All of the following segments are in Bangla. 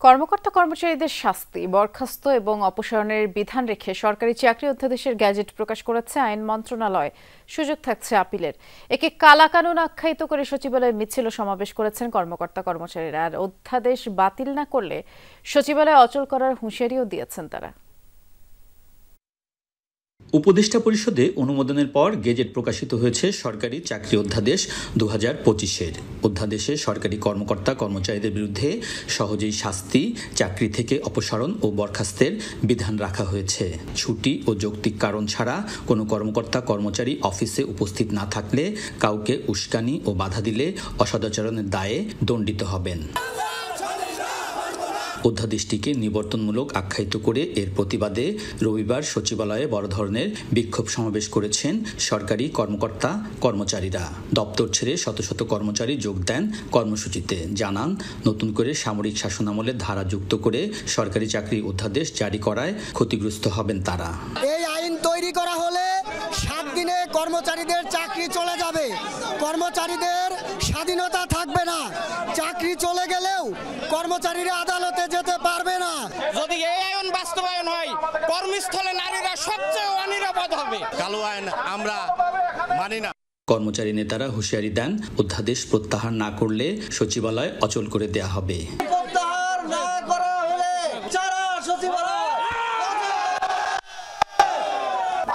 কর্মকর্তা কর্মচারীদের শাস্তি, বরখাস্ত এবং অপসারণের বিধান রেখে সরকারি চাকরি অধ্যাদেশের গ্যাজেট প্রকাশ করেছে আইন মন্ত্রণালয়। সুযোগ থাকছে আপিলের। একে কালাকানুন আখ্যায়িত করে সচিবালয়ে মিছিল ও সমাবেশ করেছেন কর্মকর্তা কর্মচারীরা। আর অধ্যাদেশ বাতিল না করলে সচিবালয় অচল করার হুঁশিয়ারিও দিয়েছেন তারা। উপদেষ্টা পরিষদে অনুমোদনের পর গেজেট প্রকাশিত হয়েছে সরকারি চাকরি অধ্যাদেশ 2025-এর। অধ্যাদেশে সরকারি কর্মকর্তা কর্মচারীদের বিরুদ্ধে সহজেই শাস্তি, চাকরি থেকে অপসারণ ও বরখাস্তের বিধান রাখা হয়েছে। ছুটি ও যৌক্তিক কারণ ছাড়া কোনো কর্মকর্তা কর্মচারী অফিসে উপস্থিত না থাকলে কাউকে উস্কানি ও বাধা দিলে অসদাচরণের দায়ে দণ্ডিত হবেন। অধ্যাদেশটিকে নিবর্তনমূলক আখ্যায়িত করে এর প্রতিবাদে রবিবার সচিবালয়ে বড় ধরনের বিক্ষোভ সমাবেশ করেছেন সরকারি কর্মকর্তা কর্মচারীরা। দপ্তর ছেড়ে শত শত কর্মচারী যোগ দেন কর্মসূচিতে। জানান, নতুন করে সামরিক শাসনামলের ধারা যুক্ত করে সরকারি চাকরি অধ্যাদেশ জারি করায় ক্ষতিগ্রস্ত হবেন তারা। এই আইন তৈরি করা হলে 7 দিনে কর্মচারীদের চাকরি চলে যাবে, কর্মচারীদের স্বাধীনতা থাকবে না। চাকরি চলে গেলেও কর্মচারীরা আদালতে যেতে পারবে না। যদি এই আইন বাস্তবায়ন হয়, কর্মস্থলে নারীরা সবচেয়ে অনিরাপদ হবে। কালো আইন আমরা মানি না। কর্মচারী নেতারা হুঁশিয়ারি দেন, অধ্যাদেশ প্রত্যাহার না করলে সচিবালয় অচল করে দেয়া হবে। প্রত্যাহার না করা হলে যারা সচিবালয়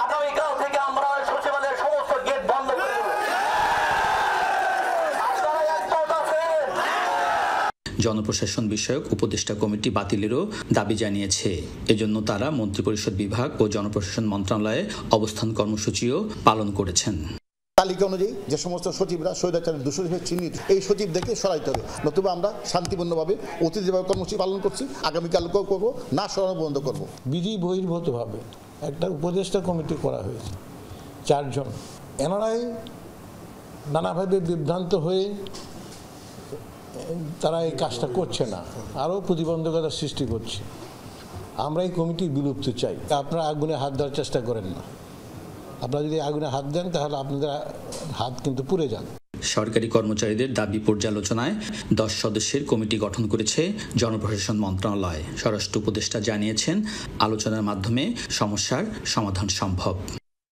আগামীকাল থেকে আমরা সচিবালয়ের সমস্ত গেট বন্ধ করে দেব। জনপ্রশাসন বিষয়ক উপদেষ্টা কমিটি বাতিলেরও দাবি জানিয়েছে। এজন্য তারা মন্ত্রিপরিষদ বিভাগ ও জনপ্রশাসন মন্ত্রণালয়ে অবস্থান কর্মসূচিও পালন করেছেন। তালিকা অনুযায়ী যে সমস্ত সচিবরা স্বৈরাচারের দোষী হিসেবে চিহ্নিত, এই সচিবদেরকে সরাইতে হবে। নতুবা আমরা শান্তিপূর্ণভাবে অতীত যেভাবে কর্মসূচি পালন করছি আগামীকালকেও করবো, না সরানো বন্ধ করবো। বিধি বহির্ভূতভাবে একটা উপদেষ্টা কমিটি করা হয়েছে, 4 জন। এনারাই নানাভাবে বিভ্রান্ত হয়ে তারা এই কাজটা করছে না, আরও প্রতিবন্ধকতা সৃষ্টি করছে। আমরা এই কমিটির বিলুপ্তি চাই। আপনারা আগুনে হাত দেওয়ার চেষ্টা করেন না। আপনারা যদি আগুনে হাত দেন তাহলে আপনাদের হাত কিন্তু পুড়ে যান। সরকারি কর্মচারীদের দাবি পর্যালোচনায় 10 সদস্যের কমিটি গঠন করেছে জনপ্রশাসন মন্ত্রণালয়। স্বরাষ্ট্র উপদেষ্টা জানিয়েছেন, আলোচনার মাধ্যমে সমস্যার সমাধান সম্ভব।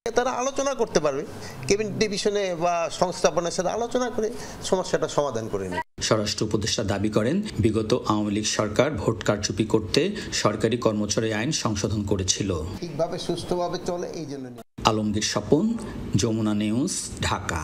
তারা আলোচনা করতে পারবে, ক্যাবিনেট ডিভিশনে বা সংস্থাপনের সাথে আলোচনা করে সমস্যাটা সমাধান করে নেবে। স্বরাষ্ট্র উপদেষ্টা দাবি করেন, বিগত আওয়ামী লীগ সরকার ভোট কারচুপি করতে সরকারি কর্মচারী আইন সংশোধন করেছিল। ঠিকভাবে সুস্থভাবে চলে এই জন্য। আলমগীর স্বপন, যমুনা নিউজ, ঢাকা।